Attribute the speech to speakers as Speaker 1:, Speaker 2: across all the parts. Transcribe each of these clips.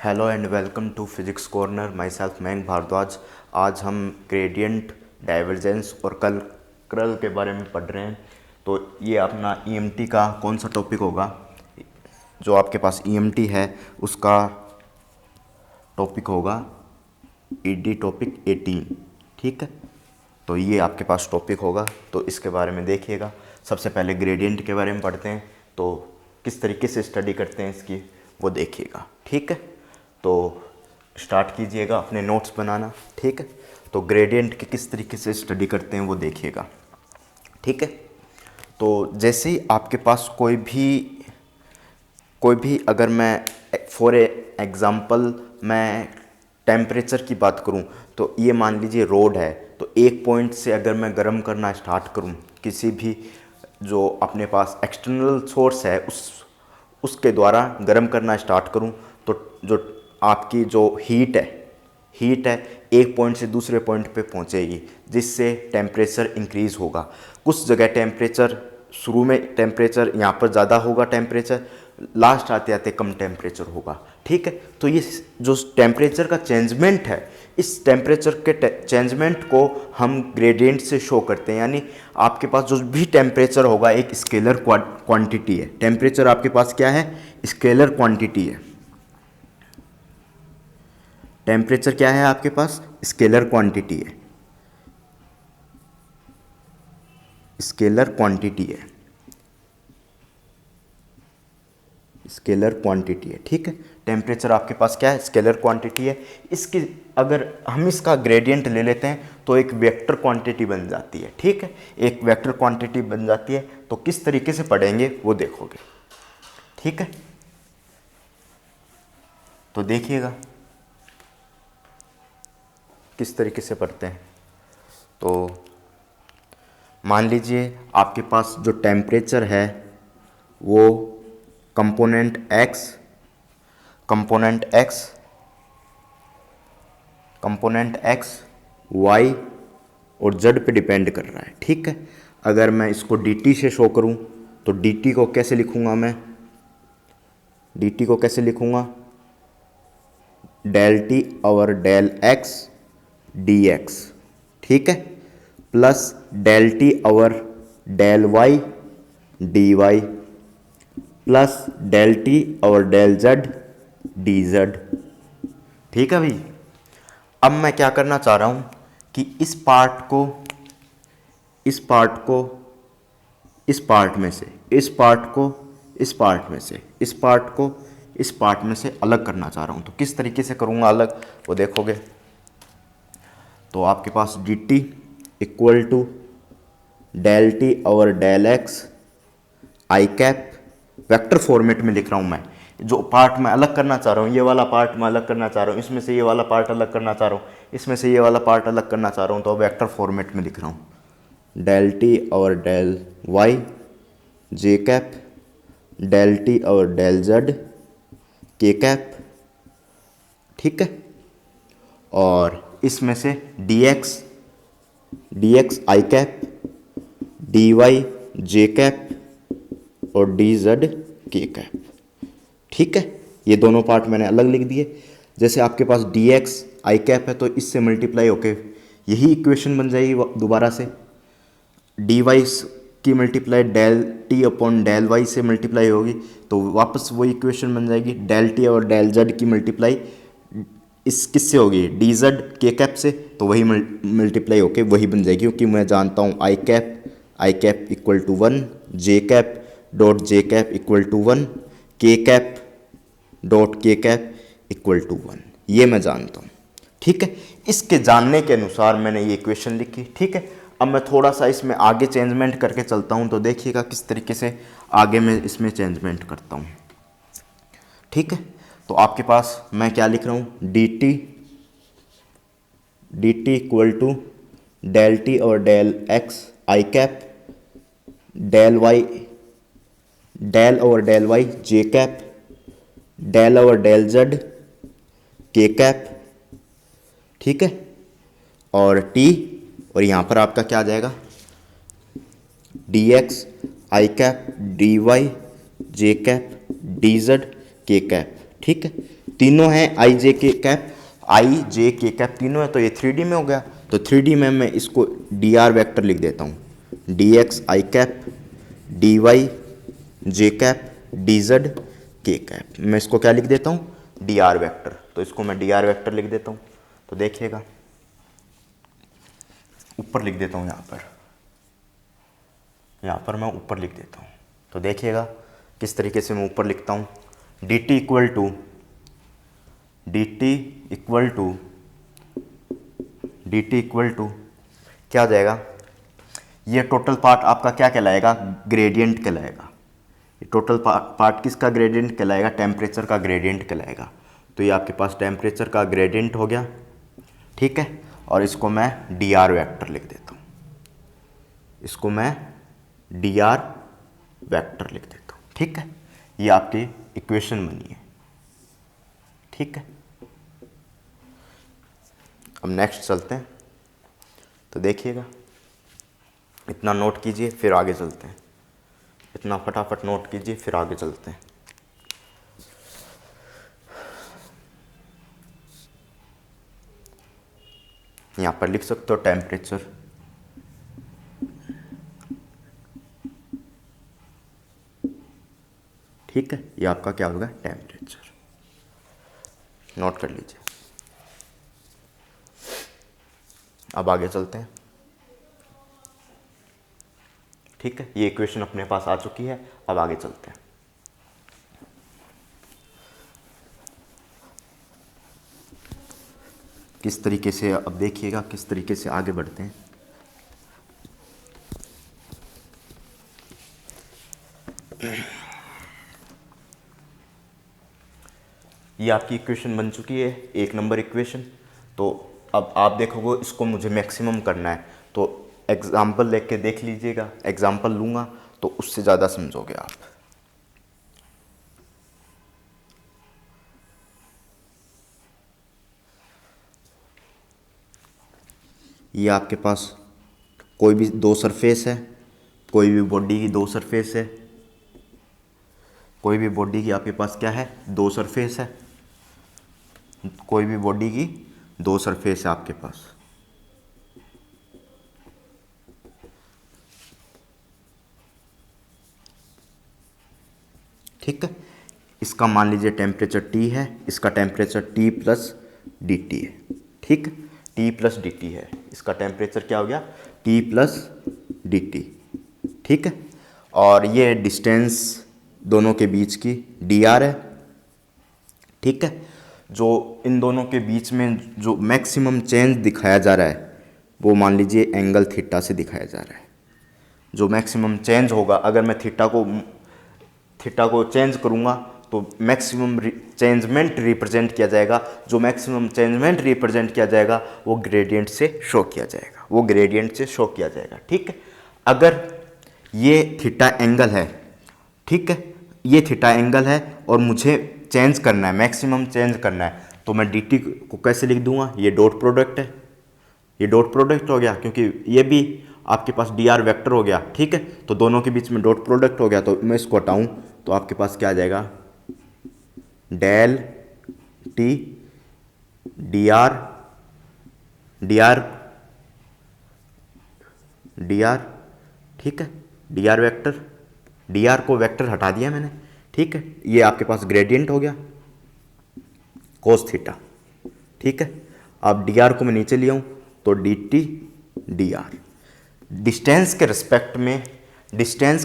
Speaker 1: Hello and welcome to physics corner. Myself Mayank Bhardwaj. आज हम gradient, divergence और curl के बारे में पढ़ रहे हैं। तो ये अपना ईएमटी का कौन सा टॉपिक होगा? जो आपके पास ईएमटी है उसका टॉपिक होगा ईडी टॉपिक 18। ठीक है, तो ये आपके पास टॉपिक होगा, तो इसके बारे में देखिएगा। सबसे पहले ग्रेडियंट के बारे में पढ़ते हैं, तो किस तरीके से स्टडी करते हैं इसकी वो देखिएगा। ठीक है, तो स्टार्ट कीजिएगा अपने नोट्स बनाना। ठीक है, तो ग्रेडियंट के किस तरीके से स्टडी करते हैं वो देखिएगा। ठीक है, तो जैसे ही आपके पास कोई भी अगर मैं फॉर एग्ज़ाम्पल मैं टेम्परेचर की बात करूं, तो ये मान लीजिए रोड है, तो एक पॉइंट से अगर मैं गर्म करना स्टार्ट करूं, किसी भी जो अपने पास एक्सटर्नल सोर्स है उसके द्वारा गर्म करना स्टार्ट करूं, तो जो आपकी जो हीट है एक पॉइंट से दूसरे पॉइंट पे पहुंचेगी, जिससे टेम्परेचर इंक्रीज़ होगा। कुछ जगह टेम्परेचर शुरू में टेम्परेचर यहाँ पर ज़्यादा होगा, टेम्परेचर लास्ट आते आते कम टेम्परेचर होगा। ठीक है, तो ये जो टेम्परेचर का चेंजमेंट है, इस टेम्परेचर के चेंजमेंट को हम ग्रेडियंट से शो करते हैं। यानी आपके पास जो भी टेम्परेचर होगा एक स्केलर क्वांटिटी है। टेम्परेचर आपके पास क्या है? स्केलर क्वांटिटी है। टेम्परेचर क्या है आपके पास? स्केलर क्वांटिटी है। स्केलर क्वांटिटी है। स्केलर क्वांटिटी है। ठीक है, टेम्परेचर आपके पास क्या है? स्केलर क्वांटिटी है। इसकी अगर हम इसका ग्रेडियंट ले लेते हैं तो एक वेक्टर क्वांटिटी बन जाती है। ठीक है, एक वेक्टर क्वांटिटी बन जाती है। तो किस तरीके से पढ़ेंगे वो देखोगे। ठीक है, तो देखिएगा किस तरीके से पढ़ते हैं। तो मान लीजिए आपके पास जो टेम्परेचर है वो कंपोनेंट एक्स, वाई और जेड पे डिपेंड कर रहा है। ठीक है, अगर मैं इसको dt से शो करूं तो dt को कैसे लिखूंगा मैं? dt को कैसे लिखूंगा? डेल टी और डेल एक्स dx। ठीक है, प्लस डेल टी और del y dy, plus del t और डेल जेड dz। ठीक है भाई, अब मैं क्या करना चाह रहा हूं कि इस पार्ट को इस पार्ट में से इस पार्ट में से अलग करना चाह रहा हूं। तो किस तरीके से करूंगा अलग वो देखोगे। तो आपके पास dt equal to del t और डेल एक्स आई कैप, वेक्टर फॉर्मेट में लिख रहा हूँ मैं। जो पार्ट मैं अलग करना चाह रहा हूँ, ये वाला पार्ट मैं अलग करना चाह रहा हूँ, इसमें से ये वाला पार्ट अलग करना चाह रहा हूँ, इसमें से ये वाला पार्ट अलग करना चाह रहा हूँ, तो वेक्टर फॉर्मेट में लिख रहा हूँ। डेल टी और डेल वाई जे कैप, डेल टी और डेल जेड के कैप। ठीक है, और इसमें से dx आई कैप, dy जे कैप और dz के कैप। ठीक है, ये दोनों पार्ट मैंने अलग लिख दिए। जैसे आपके पास dx आई कैप है तो इससे मल्टीप्लाई होके यही इक्वेशन बन जाएगी दोबारा से। dy की multiply del t upon del y से मल्टीप्लाई होगी तो वापस वही इक्वेशन बन जाएगी। डेल टी और डेल जेड की मल्टीप्लाई इस किससे होगी? डी जेड के कैप से, तो वही मल्टीप्लाई होके वही बन जाएगी, क्योंकि मैं जानता हूँ i cap equal to 1, j cap equal to 1, k cap equal to 1, ये मैं जानता हूँ। ठीक है, इसके जानने के अनुसार मैंने ये इक्वेशन लिखी। ठीक है, अब मैं थोड़ा सा इसमें आगे चेंजमेंट करके चलता हूँ, तो देखिएगा किस तरीके से आगे मैं इसमें चेंजमेंट करता हूँ। ठीक है, तो आपके पास मैं क्या लिख रहा हूँ? dt equal to del t और डेल एक्स आई कैप, डेल और डेल वाई जे कैप, डेल और डेल जेड के कैप। ठीक है, और t, और यहाँ पर आपका क्या आ जाएगा? dx आई कैप, dy जे कैप, dz के कैप। ठीक है, तीनों हैं आई जे के कैप, आई जे के कैप तीनों है, तो ये 3D में हो गया। तो 3D में मैं इसको डी आर वैक्टर लिख देता हूँ, डी एक्स आई कैप, डी वाई जे कैप, डी जेड के कैप। मैं इसको क्या लिख देता हूँ, डी आर वैक्टर। तो इसको मैं डी आर वैक्टर लिख देता हूँ। तो देखिएगा ऊपर लिख देता हूँ, यहाँ पर मैं ऊपर लिख देता हूँ। तो देखिएगा किस तरीके से मैं ऊपर लिखता हूँ, डी टी इक्वल टू क्या हो जाएगा, ये टोटल पार्ट आपका क्या कहलाएगा, ग्रेडियंट कहलाएगा। ये टोटल पार्ट किसका ग्रेडियंट कहलाएगा, टेम्परेचर का ग्रेडियंट कहलाएगा। तो ये आपके पास टेम्परेचर का ग्रेडियंट हो गया, ठीक है। और इसको मैं डी आर वैक्टर लिख देता हूँ, इसको मैं डी आर वैक्टर लिख देता हूँ, ठीक है। ये आपकी इक्वेशन बनी है, ठीक है। अब नेक्स्ट चलते हैं। तो देखिएगा, इतना नोट कीजिए फिर आगे चलते हैं, इतना फटाफट नोट कीजिए फिर आगे चलते हैं। यहाँ पर लिख सकते हो टेम्परेचर, ठीक है। ये आपका क्या होगा, टेम्परेचर, नोट कर लीजिए। अब आगे चलते हैं, ठीक है। ये इक्वेशन अपने पास आ चुकी है, अब आगे चलते हैं। किस तरीके से, अब देखिएगा किस तरीके से आगे बढ़ते हैं। ये आपकी इक्वेशन बन चुकी है, 1 नंबर इक्वेशन। तो अब आप देखोगे इसको मुझे मैक्सिमम करना है, तो एग्जाम्पल लेके के देख लीजिएगा, एग्जाम्पल लूँगा तो उससे ज़्यादा समझोगे आप। ये आपके पास कोई भी 2 सरफेस है, कोई भी बॉडी की 2 सरफेस है, कोई भी बॉडी की आपके पास क्या है, 2 सरफेस है, कोई भी बॉडी की 2 सरफेस है आपके पास। ठीक है, इसका मान लीजिए टेम्परेचर T है, इसका temperature T plus D T है, ठीक, T प्लस डी टी है, इसका टेम्परेचर क्या हो गया, T प्लस डी टी, ठीक है। और ये डिस्टेंस दोनों के बीच की dr है, ठीक है। जो इन दोनों के बीच में जो मैक्सिमम चेंज दिखाया जा रहा है वो मान लीजिए एंगल थीटा से दिखाया जा रहा है। जो मैक्सिमम चेंज होगा, अगर मैं थीटा को चेंज करूँगा तो मैक्सिमम चेंजमेंट रिप्रेजेंट किया जाएगा। जो मैक्सिमम चेंजमेंट रिप्रेजेंट किया जाएगा वो ग्रेडियंट से शो किया जाएगा, ठीक है। अगर ये थीटा एंगल है, ठीक है, ये थीटा एंगल है और मुझे चेंज करना है, मैक्सिमम चेंज करना है, तो मैं डी टी को कैसे लिख दूंगा, ये डॉट प्रोडक्ट है, ये डॉट प्रोडक्ट हो गया क्योंकि ये भी आपके पास डी आर वैक्टर हो गया, ठीक है। तो दोनों के बीच में डॉट प्रोडक्ट हो गया, तो मैं इसको हटाऊँ तो आपके पास क्या आ जाएगा, डेल टी डी आर ठीक है, D R vector, D R को वेक्टर हटा दिया मैंने, ठीक है। ये आपके पास ग्रेडियंट हो गया कोस थीटा, ठीक है। अब डी आर को मैं नीचे लिया हूँ तो D T D R, distance के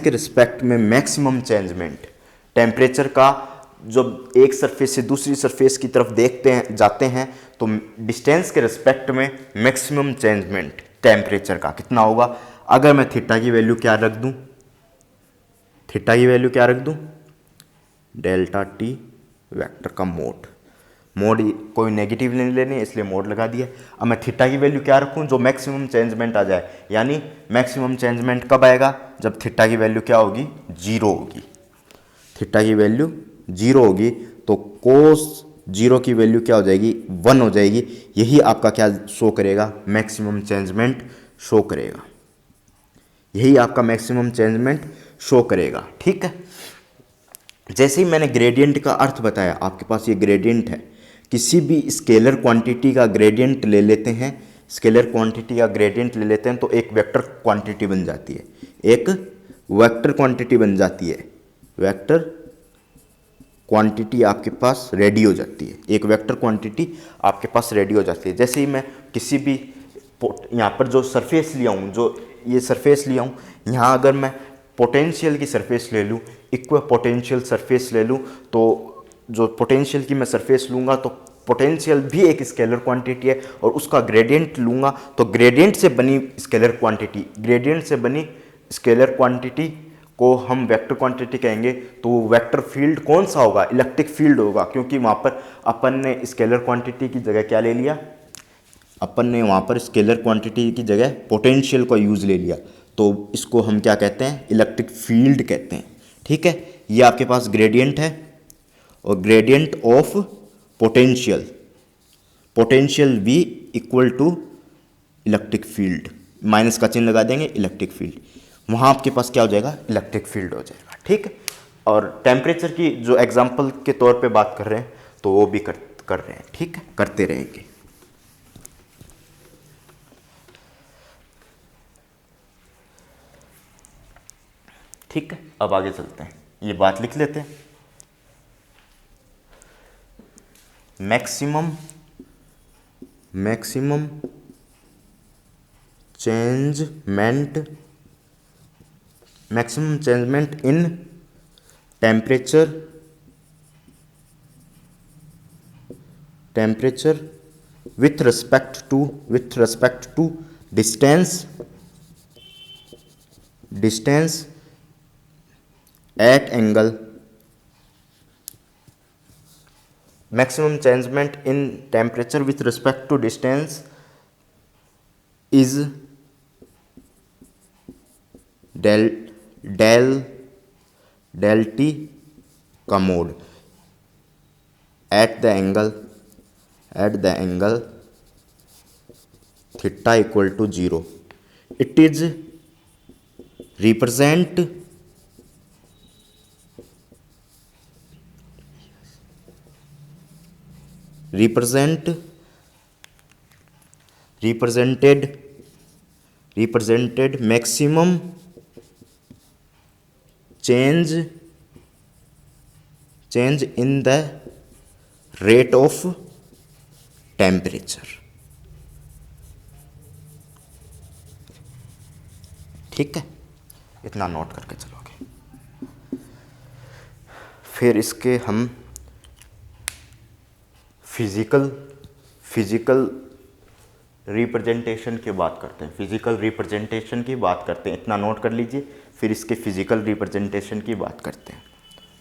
Speaker 1: रिस्पेक्ट में मैक्सिमम चेंजमेंट टेम्परेचर का, जब एक सरफेस से दूसरी सरफेस की तरफ जाते हैं तो डिस्टेंस के रिस्पेक्ट में मैक्सिमम चेंजमेंट टेम्परेचर का कितना होगा। अगर मैं थीटा की वैल्यू क्या रख दूं, डेल्टा टी वेक्टर का मोड कोई नेगेटिव नहीं लेने, इसलिए मोड लगा दिया। अब मैं थीटा की वैल्यू क्या रखूं, जो मैक्सिमम चेंजमेंट आ जाए, यानी मैक्सिमम चेंजमेंट कब आएगा, जब थीटा की वैल्यू क्या होगी, 0 होगी। थीटा की वैल्यू 0 होगी तो कोस 0 की वैल्यू क्या हो जाएगी, 1 हो जाएगी। यही आपका क्या शो करेगा, मैक्सिमम चेंजमेंट शो करेगा, यही आपका मैक्सिमम चेंजमेंट शो करेगा, ठीक है। जैसे ही मैंने ग्रेडियंट का अर्थ बताया, आपके पास ये ग्रेडियंट है, किसी भी स्केलर क्वांटिटी का ग्रेडियंट ले लेते हैं, स्केलर क्वांटिटी का ग्रेडियंट ले लेते हैं तो एक वेक्टर क्वांटिटी बन जाती है, एक वेक्टर क्वांटिटी बन जाती है, वेक्टर क्वांटिटी आपके पास रेडी हो जाती है, एक वेक्टर क्वांटिटी आपके पास रेडी हो जाती है। जैसे ही मैं किसी भी यहाँ पर जो सरफेस लिया हूँ, जो ये सरफेस लिया हूँ, यहाँ अगर मैं पोटेंशियल की सरफेस ले लूँ, इक्व पोटेंशियल सरफेस ले लूँ, तो जो पोटेंशियल की मैं सरफेस लूँगा तो पोटेंशियल भी एक स्केलर क्वांटिटी है, और उसका ग्रेडियंट लूँगा तो ग्रेडियंट से बनी स्केलर क्वांटिटी, ग्रेडियंट से बनी स्केलर क्वांटिटी को हम वेक्टर क्वांटिटी कहेंगे। तो वेक्टर फील्ड कौन सा होगा? इलेक्ट्रिक फील्ड होगा, क्योंकि वहाँ पर अपन ने स्केलर क्वांटिटी की जगह क्या ले लिया? अपन ने वहाँ पर स्केलर क्वांटिटी की जगह पोटेंशियल का यूज़ ले लिया, तो इसको हम क्या कहते हैं? इलेक्ट्रिक फील्ड कहते हैं। ठीक है, ये आपके पास ग्रेडियंट है, और gradient of potential, potential V equal to electric field, minus का चिन्ह लगा देंगे, इलेक्ट्रिक फील्ड, वहाँ आपके पास क्या हो जाएगा? इलेक्ट्रिक फील्ड हो जाएगा। ठीक है, और टेम्परेचर की जो एग्जांपल के तौर पे बात कर रहे हैं तो वो भी कर रहे हैं। ठीक है, करते रहेंगे। ठीक है, अब आगे चलते हैं, ये बात लिख लेते हैं। Maximum changement in temperature with respect to distance at angle. Maximum changement in temperature with respect to distance is del t का mode at the angle theta equal to 0. It is represented maximum change in the rate of temperature. ठीक है, इतना note करके चलोगे। फिर इसके हम physical representation की बात करते हैं, फिजिकल रिप्रेजेंटेशन की बात करते हैं, इतना नोट कर लीजिए। फिर इसके फिजिकल रिप्रेजेंटेशन की बात करते हैं,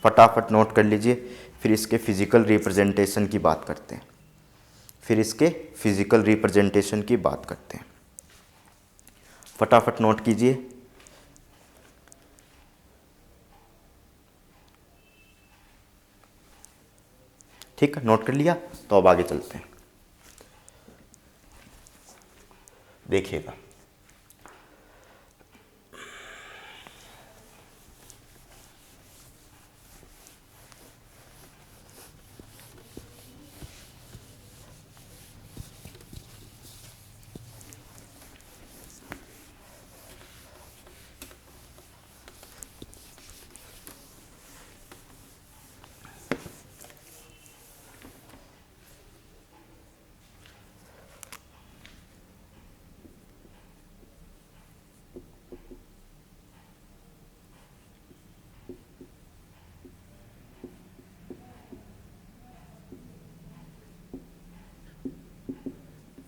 Speaker 1: फटाफट नोट कर लीजिए। फिर इसके फिजिकल रिप्रेजेंटेशन की बात करते हैं, फिर इसके फिजिकल रिप्रेजेंटेशन की बात करते हैं, फटाफट नोट कीजिए। ठीक है, नोट कर लिया, तो अब आगे चलते हैं। देखिएगा,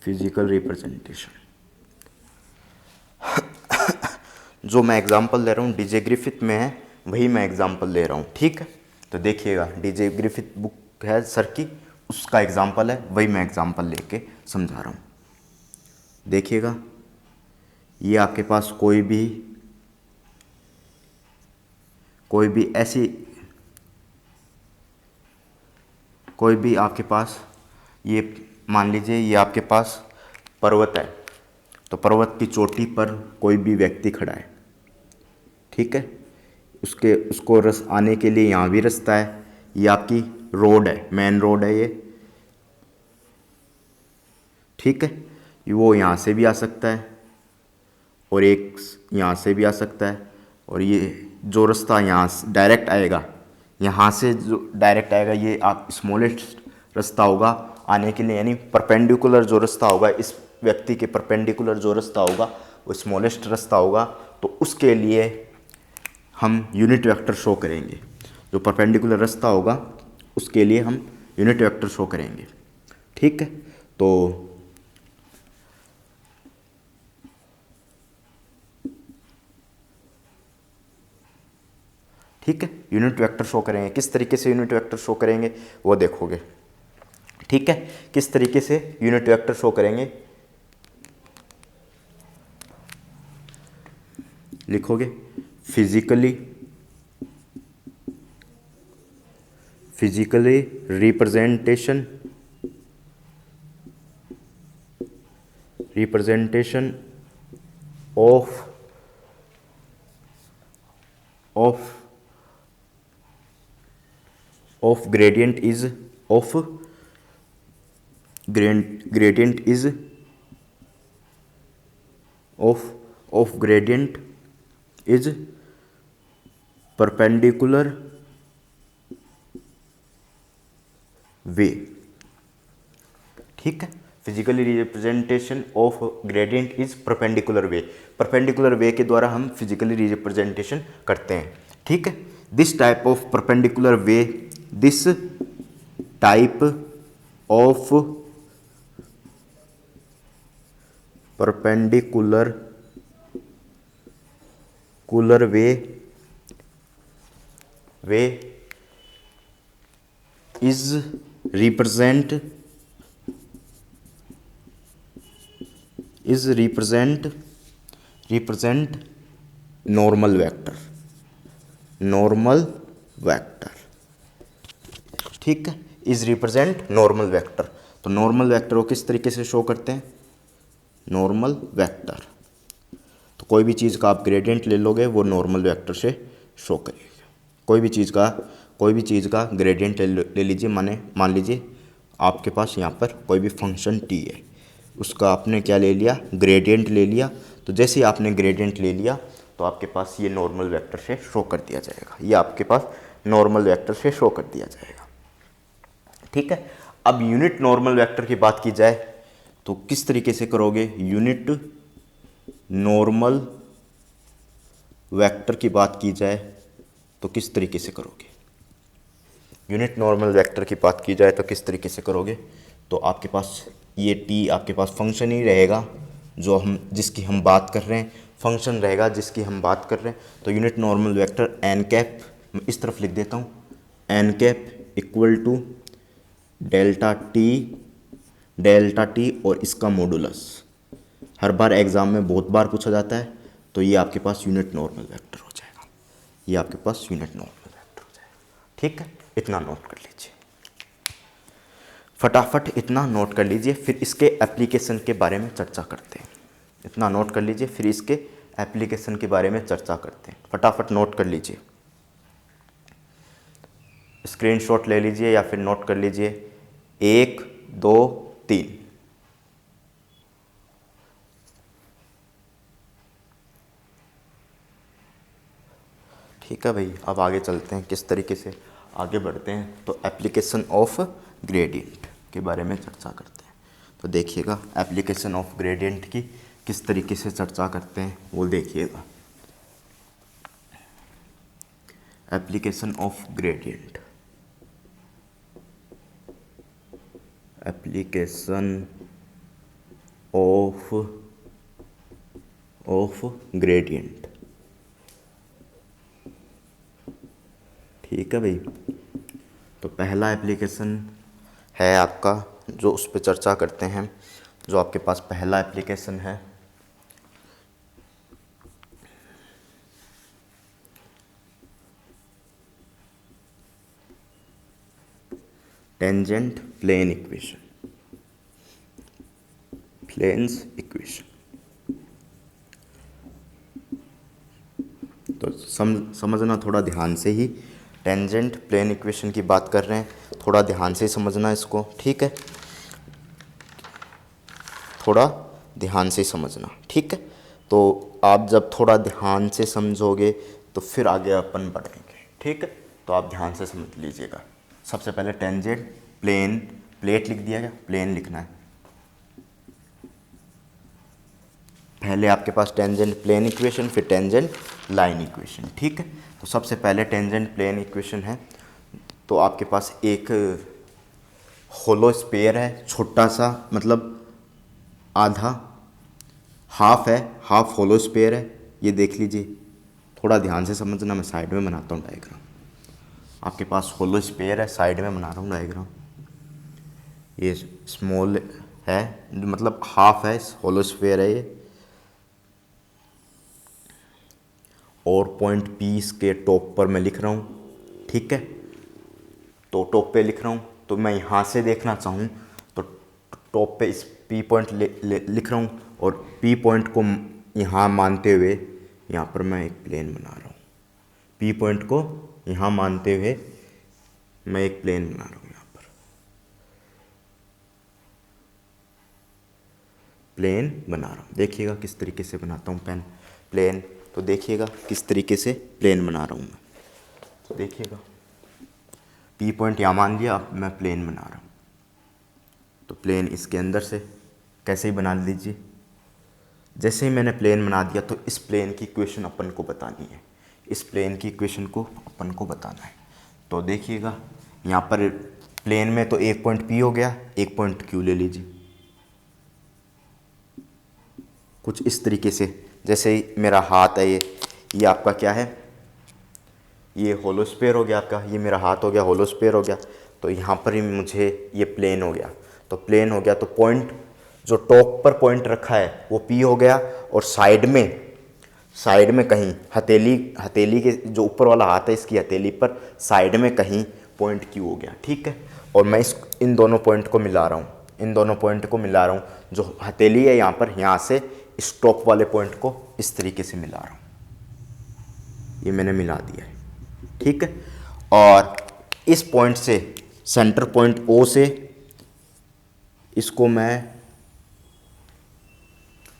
Speaker 1: फिजिकल रिप्रेजेंटेशन जो मैं एग्जांपल ले रहा हूँ डीजे ग्रिफिथ में है, वही मैं एग्जांपल ले रहा हूँ। ठीक है, तो देखिएगा, डीजे ग्रिफिथ बुक है सर की, उसका एग्जांपल है, वही मैं एग्जांपल लेके समझा रहा हूँ। देखिएगा, ये आपके पास कोई भी आपके पास, ये मान लीजिए ये आपके पास पर्वत है, तो पर्वत की चोटी पर कोई भी व्यक्ति खड़ा है। ठीक है, उसको रस आने के लिए यहाँ भी रास्ता है। ये आपकी रोड है, मेन रोड है ये, ठीक है। वो यहाँ से भी आ सकता है और एक यहाँ से भी आ सकता है। और ये जो रास्ता यहाँ से डायरेक्ट आएगा, यहाँ से जो डायरेक्ट आएगा ये आप स्मॉलेस्ट रास्ता होगा आने के लिए, यानी परपेंडिकुलर जो रास्ता होगा, इस व्यक्ति के परपेंडिकुलर जो रास्ता होगा वो स्मॉलेस्ट रास्ता होगा। तो उसके लिए हम यूनिट वेक्टर शो करेंगे। जो परपेंडिकुलर रास्ता होगा उसके लिए हम यूनिट वेक्टर शो करेंगे, ठीक है। तो ठीक है, यूनिट वेक्टर शो करेंगे। किस तरीके से यूनिट वेक्टर शो करेंगे वो देखोगे, ठीक है। किस तरीके से यूनिट वेक्टर शो करेंगे लिखोगे, physically representation of gradient is perpendicular way, ठीक है। Physically representation of gradient is perpendicular way, perpendicular way के द्वारा हम फिजिकली रिप्रेजेंटेशन करते हैं, ठीक है। This type of perpendicular way, this type of perpendicular way is represent normal vector, ठीक है। Is represent normal vector. तो नॉर्मल वेक्टर को किस तरीके से शो करते हैं, नॉर्मल वेक्टर। तो कोई भी चीज़ का आप ग्रेडियंट ले लोगे वो नॉर्मल वेक्टर से शो करेगा। कोई भी चीज़ का ग्रेडियंट ले लीजिए, मान लीजिए आपके पास यहाँ पर कोई भी फंक्शन t है, उसका आपने क्या ले लिया, ग्रेडियंट ले लिया। तो जैसे ही आपने ग्रेडियंट ले लिया तो आपके पास ये नॉर्मल वेक्टर से शो कर दिया जाएगा, ये आपके पास नॉर्मल वेक्टर से शो कर दिया जाएगा, ठीक है। अब यूनिट नॉर्मल वेक्टर की बात की जाए तो किस तरीके से करोगे, यूनिट नॉर्मल वेक्टर की बात की जाए तो किस तरीके से करोगे, यूनिट नॉर्मल वेक्टर की बात की जाए तो किस तरीके से करोगे। तो आपके पास ये टी आपके पास फंक्शन ही रहेगा जिसकी हम बात कर रहे हैं, फंक्शन रहेगा जिसकी हम बात कर रहे हैं। तो unit normal vector n cap, मैं इस तरफ लिख देता हूँ, n cap equal to delta t और इसका मॉडुलस। हर बार एग्जाम में बहुत बार पूछा जाता है। तो ये आपके पास यूनिट नॉर्मल वेक्टर हो जाएगा, ये आपके पास यूनिट नॉर्मल वेक्टर हो जाएगा, ठीक है। इतना नोट कर लीजिए, फटाफट इतना नोट कर लीजिए, फिर इसके एप्लीकेशन के बारे में चर्चा करते हैं। इतना नोट कर लीजिए, फिर इसके एप्लीकेशन के बारे में चर्चा करते हैं। फटाफट नोट कर लीजिए, स्क्रीनशॉट ले लीजिए या फिर नोट कर लीजिए। 1 2 3, ठीक है भाई। अब आगे चलते हैं, किस तरीके से आगे बढ़ते हैं। तो एप्लीकेशन ऑफ ग्रेडियंट के बारे में चर्चा करते हैं। तो देखिएगा एप्लीकेशन ऑफ ग्रेडियंट की किस तरीके से चर्चा करते हैं वो देखिएगा। Application of gradient, application of gradient, ठीक है भाई। तो पहला एप्लीकेशन है आपका जो उस पर चर्चा करते हैं। जो आपके पास पहला एप्लीकेशन है टेंजेंट प्लेन इक्वेशन, तो समझना थोड़ा ध्यान से ही। टेंजेंट प्लेन इक्वेशन की बात कर रहे हैं, थोड़ा ध्यान से समझना इसको, ठीक है, थोड़ा ध्यान से समझना, ठीक है। तो आप जब थोड़ा ध्यान से समझोगे तो फिर आगे अपन बढ़ेंगे, ठीक है। तो आप ध्यान से समझ लीजिएगा। सबसे पहले टेंजेंट प्लेन, प्लेट लिख दिया गया, प्लेन लिखना है। पहले आपके पास टेंजेंट प्लेन इक्वेशन, फिर टेंजेंट लाइन इक्वेशन, ठीक है। तो सबसे पहले टेंजेंट प्लेन इक्वेशन है, तो आपके पास एक होलो स्फीयर है, छोटा सा, मतलब आधा, हाफ है, हाफ होलो स्फीयर है, ये देख लीजिए। थोड़ा ध्यान से समझना, मैं साइड में बनाता हूँ डायग्राम। आपके पास होलो स्फीयर है, साइड में बना रहा हूँ डायग्राम। ये स्मॉल है, मतलब हाफ है, होलो स्फीयर है ये, और पॉइंट पी इसके टॉप पर मैं लिख रहा हूँ, ठीक है। तो टॉप पे लिख रहा हूँ, तो मैं यहाँ से देखना चाहूँ तो टॉप पे इस पी पॉइंट लिख रहा हूँ, और पी पॉइंट को यहाँ मानते हुए यहाँ पर मैं एक प्लेन बना रहा हूँ। पी पॉइंट को यहाँ मानते हुए मैं एक प्लेन बना रहा हूँ। यहाँ पर प्लेन बना रहा हूँ, देखिएगा किस तरीके से बनाता हूँ पेन प्लेन। तो देखिएगा किस तरीके से प्लेन बना रहा हूँ मैं, तो देखिएगा पी पॉइंट यहाँ मान लिया, अब मैं प्लेन बना रहा हूँ। तो प्लेन इसके अंदर से कैसे ही बना लीजिए। जैसे ही मैंने प्लेन बना दिया तो इस प्लेन की इक्वेशन अपन को बतानी है, इस प्लेन की इक्वेशन को अपन को बताना है। तो देखिएगा यहाँ पर प्लेन में तो एक पॉइंट पी हो गया, एक पॉइंट क्यू ले लीजिए। कुछ इस तरीके से, जैसे ही मेरा हाथ है, ये आपका क्या है, ये होलो स्फीयर हो गया आपका, ये मेरा हाथ हो गया, होलो स्फीयर हो गया। तो यहाँ पर ही मुझे ये प्लेन हो गया। तो प्लेन हो गया तो पॉइंट जो टॉप पर पॉइंट रखा है वो पी हो गया, और साइड में कहीं हथेली के जो ऊपर वाला हाथ है इसकी हथेली पर साइड में कहीं पॉइंट क्यू हो गया, ठीक है। और मैं इन दोनों पॉइंट को मिला रहा हूँ, इन दोनों पॉइंट को मिला रहा हूँ। जो हथेली है यहाँ पर, यहाँ से इस टॉप वाले पॉइंट को इस तरीके से मिला रहा हूँ, ये मैंने मिला दिया है, ठीक है। और इस पॉइंट से, सेंटर पॉइंट ओ से, इसको मैं,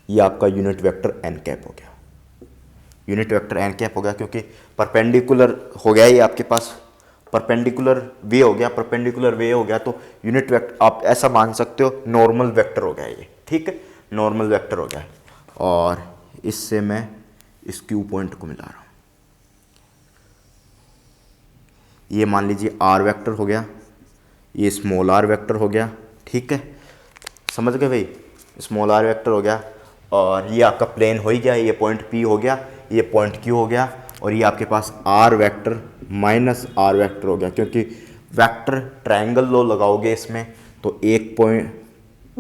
Speaker 1: ये आपका यूनिट वेक्टर एन कैप हो गया, यूनिट वेक्टर एन कैप हो गया, क्योंकि परपेंडिकुलर हो गया ये आपके पास, परपेंडिकुलर वे हो गया, परपेंडिकुलर वे हो गया तो यूनिट वेक्टर आप ऐसा मान सकते हो नॉर्मल वेक्टर हो गया ये, ठीक है, नॉर्मल वेक्टर हो गया। और इससे मैं इस क्यू पॉइंट को मिला रहा हूँ, ये मान लीजिए आर वेक्टर हो गया, ये स्मॉल आर वेक्टर हो गया, ठीक है, समझ गए भाई, स्मॉल आर वेक्टर हो गया। और ये आपका प्लेन हो ही गया, ये पॉइंट पी हो गया, ये पॉइंट क्यू हो गया, और ये आपके पास r vector minus r vector हो गया, क्योंकि वेक्टर ट्रायंगल लॉ लगाओगे इसमें तो एक पॉइंट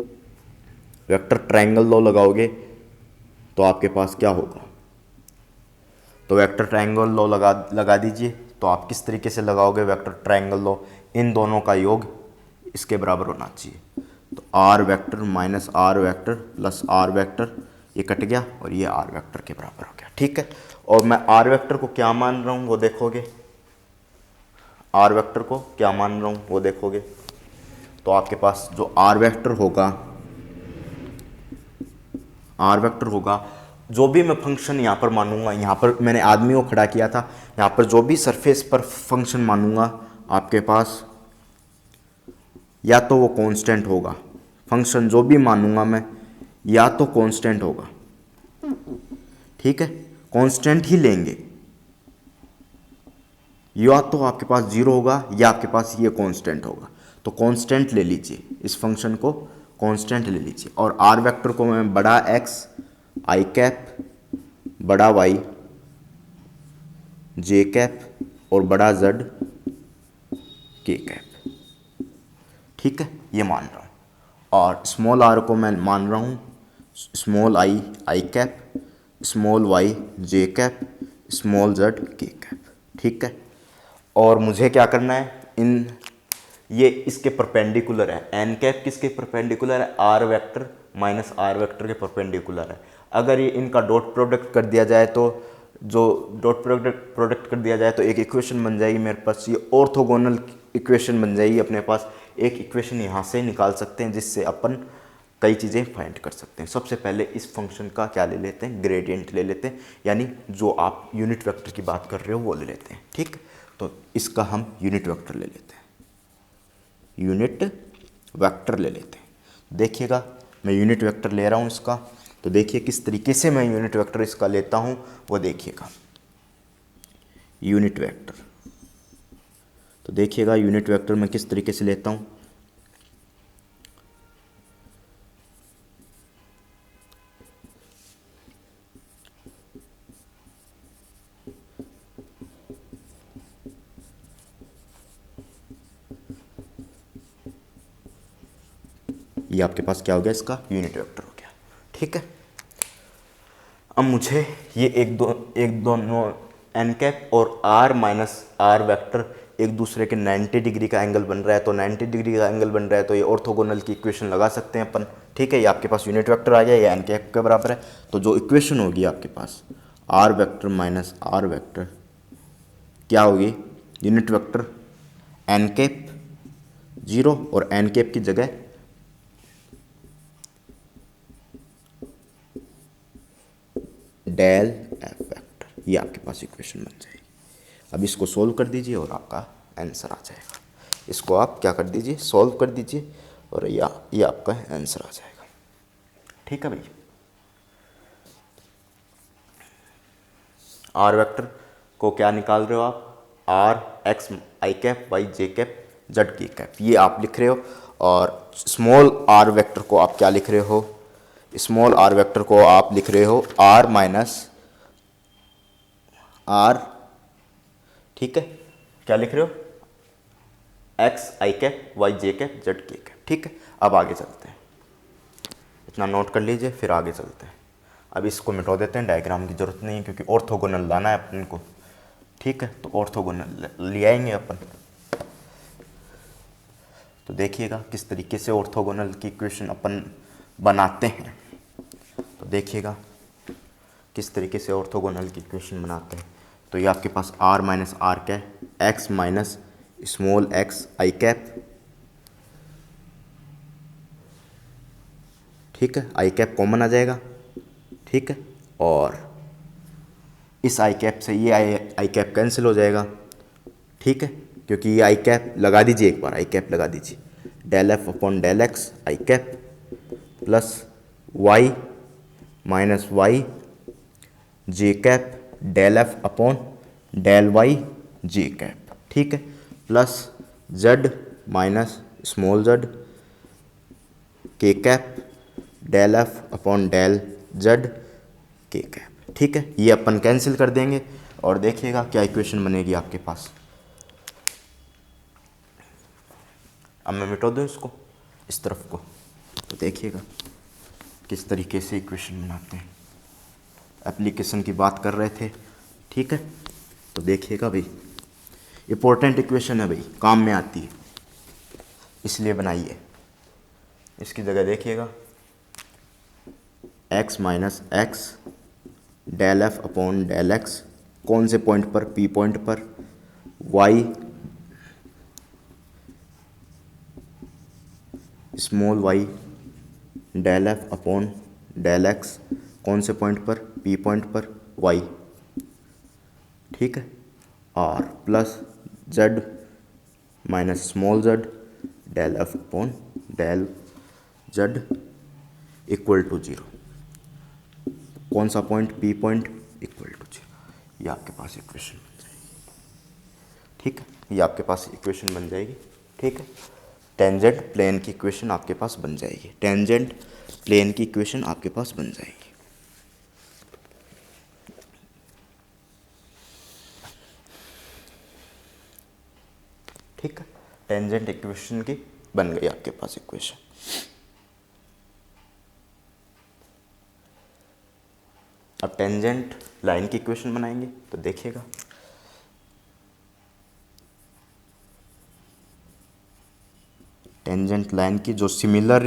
Speaker 1: वेक्टर ट्रायंगल लॉ लगाओगे तो आपके पास क्या होगा, तो वेक्टर ट्रायंगल लॉ लगा दीजिए। तो आप किस तरीके से लगाओगे वेक्टर ट्रायंगल लॉ, इन दोनों का योग इसके बराबर होना चाहिए। तो r vector minus r vector plus r vector, ये कट गया और ये आर वेक्टर के बराबर हो गया, ठीक है। और मैं आर वेक्टर को क्या मान रहा हूँ वो देखोगे, आर वेक्टर को क्या मान रहा हूँ वो देखोगे। तो आपके पास जो आर वेक्टर होगा, आर वेक्टर होगा, जो भी मैं फंक्शन यहाँ पर मानूंगा, यहाँ पर मैंने आदमी को खड़ा किया था, यहाँ पर जो भी सरफेस पर फंक्शन मानूंगा आपके पास, या तो वो कांस्टेंट होगा, फंक्शन जो भी मानूंगा मैं या तो कांस्टेंट होगा, ठीक है, कांस्टेंट ही लेंगे, या तो आपके पास जीरो होगा या आपके पास ये कांस्टेंट होगा। तो कांस्टेंट ले लीजिए, इस फंक्शन को कांस्टेंट ले लीजिए। और आर वेक्टर को मैं बड़ा एक्स आई कैप, बड़ा वाई जे कैप और बड़ा जेड के कैप, ठीक है, ये मान रहा हूँ। और स्मॉल आर को मैं मान रहा हूँ small i i cap, small y J cap, small Z के कैप, ठीक है। और मुझे क्या करना है, ये इसके परपेंडिकुलर है, एन कैप किसके परपेंडिकुलर है, r vector minus r vector के परपेंडिकुलर है। अगर ये इनका डॉट प्रोडक्ट कर दिया जाए तो जो डॉट प्रोडक्ट प्रोडक्ट कर दिया जाए तो एक इक्वेशन बन जाएगी मेरे पास, ये ऑर्थोगोनल इक्वेशन बन जाएगी अपने पास। एक इक्वेशन यहाँ से निकाल सकते हैं जिससे अपन कई चीज़ें फाइंड कर सकते हैं। सबसे पहले इस फंक्शन का क्या ले लेते हैं, ग्रेडियंट ले लेते हैं, यानी जो आप यूनिट वेक्टर की बात कर रहे हो वो ले लेते हैं। ठीक, तो इसका हम यूनिट वेक्टर ले लेते हैं, यूनिट वेक्टर ले लेते हैं। देखिएगा मैं यूनिट वेक्टर ले रहा हूँ इसका, तो देखिए किस तरीके से मैं यूनिट वेक्टर इसका लेता हूँ वो देखिएगा। यूनिट वेक्टर, तो देखिएगा यूनिट वेक्टर मैं किस तरीके से लेता हूँ। ये आपके पास क्या हो गया, इसका यूनिट वेक्टर हो गया। ठीक है, अब मुझे ये एक दोनों एन कैप और आर माइनस आर वेक्टर एक दूसरे के 90 डिग्री का एंगल बन रहा है, तो 90 डिग्री का एंगल बन रहा है तो ये ऑर्थोगोनल की इक्वेशन लगा सकते हैं अपन। ठीक है, ये आपके पास यूनिट वेक्टर आ गया, ये एन कैप के बराबर है। तो जो इक्वेशन होगी आपके पास r vector minus r vector क्या होगी, यूनिट वेक्टर एन कैप 0 और एन कैप की जगह डेल एफ वेक्टर, ये आपके पास इक्वेशन बन जाएगी। अब इसको सोल्व कर दीजिए और आपका आंसर आ जाएगा। इसको आप क्या कर दीजिए, सॉल्व कर दीजिए और ये आपका आंसर आ जाएगा। ठीक है भाई, आर वेक्टर को क्या निकाल रहे हो आप, आर एक्स आई कैप वाई जे कैप जेड की कैप, ये आप लिख रहे हो। और स्मॉल आर वेक्टर को आप क्या लिख रहे हो, स्मॉल आर वेक्टर को आप लिख रहे हो आर माइनस आर, ठीक है, क्या लिख रहे हो, एक्स आई कैप वाई जे कैप जेड की कैप। ठीक है, अब आगे चलते हैं, इतना नोट कर लीजिए फिर आगे चलते हैं। अब इसको मिटा देते हैं, डायग्राम की जरूरत नहीं है क्योंकि ऑर्थोगोनल लाना है अपन को। ठीक है, तो ऑर्थोगोनल ले आएंगे अपन। तो देखिएगा किस तरीके से ऑर्थोगोनल की इक्वेशन अपन बनाते हैं। तो देखिएगा किस तरीके से ऑर्थोगोनल की इक्वेशन बनाते हैं। तो ये आपके पास आर माइनस आर क्या है, एक्स माइनस स्मॉल एक्स आई कैप, ठीक है, आई कैप कॉमन आ जाएगा। ठीक है, और इस आई कैप से ये आई कैप कैंसिल हो जाएगा। ठीक है, क्योंकि ये आई कैप लगा दीजिए, एक बार आई कैप लगा दीजिए, del F upon del x आई cap plus Y minus Y जे cap del F upon del Y जे कैप। ठीक है, plus Z minus small Z के cap del F upon del Z के कैप। ठीक है, ये अपन कैंसिल कर देंगे और देखिएगा क्या इक्वेशन बनेगी आपके पास। अब मैं मिटा दूँ इसको, इस तरफ को, तो देखिएगा किस तरीके से इक्वेशन बनाते हैं। एप्लीकेशन की बात कर रहे थे, ठीक है, तो देखिएगा भाई इंपॉर्टेंट इक्वेशन है भाई, काम में आती है इसलिए बनाइए। इसकी जगह देखिएगा x minus x del F upon del x, कौन से पॉइंट पर, p पॉइंट पर, y small y del F upon del x, कौन से पॉइंट पर, p पॉइंट पर, y। ठीक है, और plus z minus small z del F upon del z equal to 0, कौन सा point, p point equal to 0। ये आपके पास इक्वेशन बन जाएगी। ठीक है, ये आपके पास इक्वेशन बन जाएगी। ठीक है, टेंजेंट प्लेन की इक्वेशन आपके पास बन जाएगी, टेंजेंट प्लेन की इक्वेशन आपके पास बन जाएगी। ठीक है, टेंजेंट इक्वेशन की बन गई आपके पास इक्वेशन। अब टेंजेंट लाइन की इक्वेशन बनाएंगे, तो देखिएगा टेंजेंट लाइन की जो सिमिलर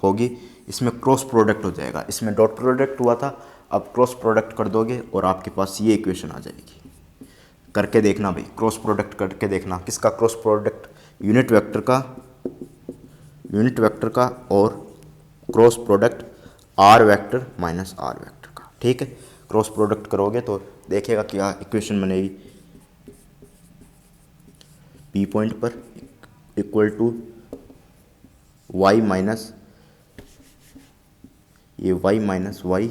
Speaker 1: होगी, इसमें क्रॉस प्रोडक्ट हो जाएगा। इसमें डॉट प्रोडक्ट हुआ था, अब क्रॉस प्रोडक्ट कर दोगे और आपके पास ये इक्वेशन आ जाएगी। करके देखना भाई, क्रॉस प्रोडक्ट करके देखना। किसका क्रॉस प्रोडक्ट? यूनिट वेक्टर का और cross product r vector minus r vector का। ठीक है, क्रॉस प्रोडक्ट करोगे तो देखिएगा क्या इक्वेशन बनेगी। पी पॉइंट पर इक्वल टू वाई माइनस ये y minus y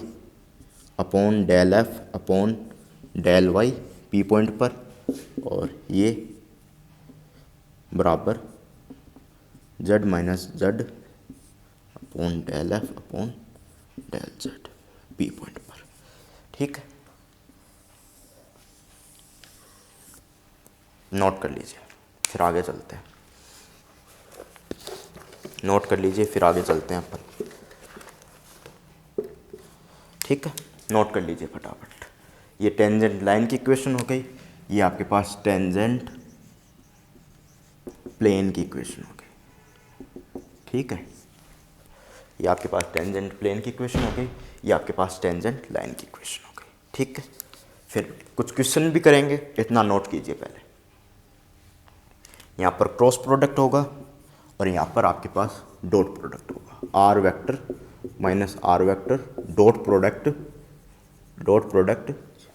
Speaker 1: upon del F upon del y p point पर, और ये बराबर z minus z upon del F upon del z p point पर। ठीक है, नोट कर लीजिए फिर आगे चलते हैं। नोट कर लीजिए फिर आगे चलते हैं अपन। ठीक है, नोट कर लीजिए फटाफट। ये टेंजेंट लाइन की इक्वेशन हो गई, ये आपके पास टेंजेंट प्लेन की इक्वेशन हो गई। ठीक है, ये आपके पास टेंजेंट प्लेन की इक्वेशन हो गई, ये आपके पास टेंजेंट लाइन की इक्वेशन हो गई। ठीक है, फिर कुछ क्वेश्चन भी करेंगे, इतना नोट कीजिए पहले। यहाँ पर क्रॉस प्रोडक्ट होगा और यहाँ पर आपके पास डॉट प्रोडक्ट होगा। R vector minus r vector dot product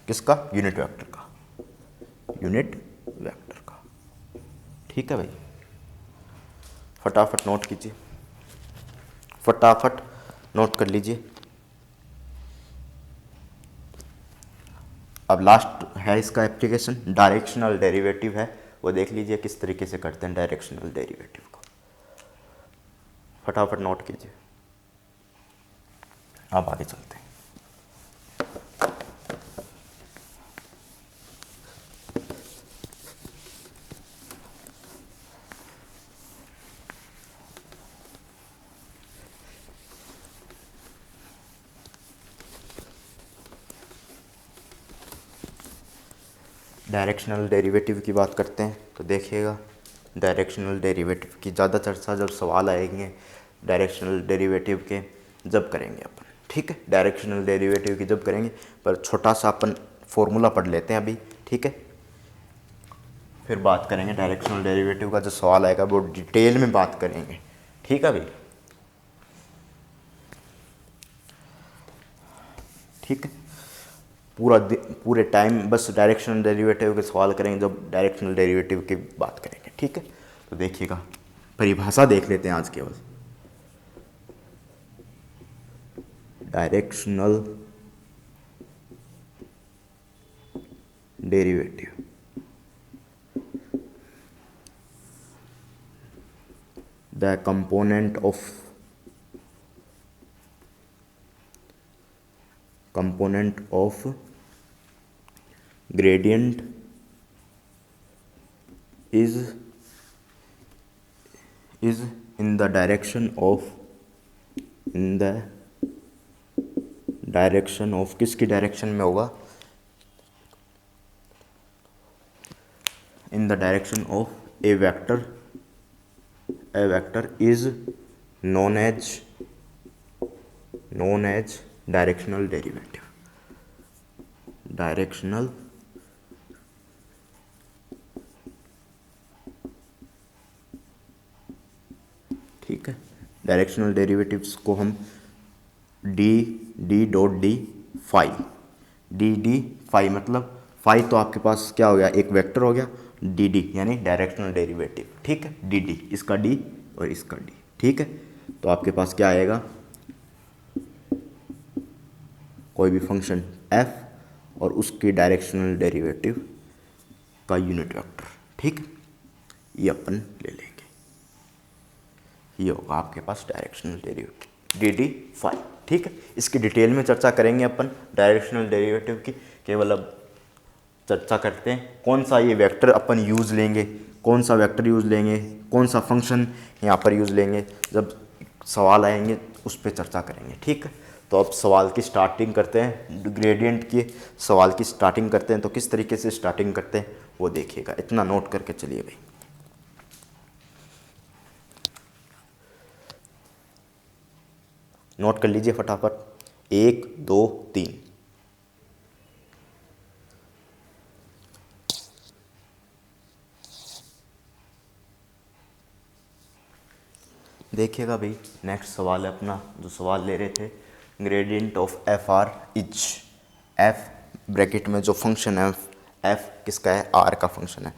Speaker 1: किसका? यूनिट वेक्टर का। ठीक है भाई, फटाफट नोट कीजिए, फटाफट नोट कर लीजिए। अब लास्ट है इसका एप्लीकेशन, डायरेक्शनल डेरिवेटिव है, वो देख लीजिए किस तरीके से करते हैं डायरेक्शनल डेरिवेटिव को। फटाफट नोट कीजिए, अब आगे चलते हैं। डायरेक्शनल डेरिवेटिव की बात करते हैं तो देखिएगा, डायरेक्शनल डेरिवेटिव की ज़्यादा चर्चा जब सवाल आएंगे डायरेक्शनल डेरिवेटिव के जब करेंगे अपन। ठीक है, डायरेक्शनल डेरिवेटिव की जब करेंगे, पर छोटा सा अपन फॉर्मूला पढ़ लेते हैं अभी। ठीक है, फिर बात करेंगे डायरेक्शनल डेरिवेटिव का जो सवाल आएगा वो डिटेल में बात करेंगे। ठीक है भाई, ठीक है, पूरे टाइम बस डायरेक्शनल डेरिवेटिव के सवाल करेंगे जब डायरेक्शनल डेरिवेटिव की बात करेंगे। ठीक है, तो देखिएगा परिभाषा देख लेते हैं आज केवल। Directional derivative the component of gradient is in the direction of किसकी डायरेक्शन में होगा? in the direction of a vector is known as directional derivative। Directional ठीक है, डायरेक्शनल डेरिवेटिव्स को हम d dot d phi, d phi मतलब phi तो आपके पास क्या हो गया? एक वेक्टर हो गया, डी यानी डायरेक्शनल डेरिवेटिव। ठीक है, डी इसका डी और इसका डी। ठीक है, तो आपके पास क्या आएगा? कोई भी फंक्शन f और उसकी डायरेक्शनल डेरिवेटिव का यूनिट वेक्टर। ठीक, ये अपन ले लेंगे, ये होगा आपके पास डायरेक्शनल डेरिवेटिव डी फाई। ठीक है, इसकी डिटेल में चर्चा करेंगे अपन डायरेक्शनल डेरिवेटिव की। केवल अब चर्चा करते हैं कौन सा ये वेक्टर अपन यूज़ लेंगे, कौन सा वेक्टर यूज़ लेंगे, कौन सा फंक्शन यहाँ पर यूज़ लेंगे, जब सवाल आएंगे उस पर चर्चा करेंगे। ठीक है, तो अब सवाल की स्टार्टिंग करते हैं, ग्रेडियंट के सवाल की स्टार्टिंग करते हैं। तो किस तरीके से स्टार्टिंग करते हैं वो देखिएगा, इतना नोट करके चलिए भाई। नोट कर लीजिए फटाफट, 1 2 3। देखिएगा भाई, नेक्स्ट सवाल है अपना, जो सवाल ले रहे थे, gradient of F R is, F bracket में जो फंक्शन है एफ किसका है, आर का फंक्शन है,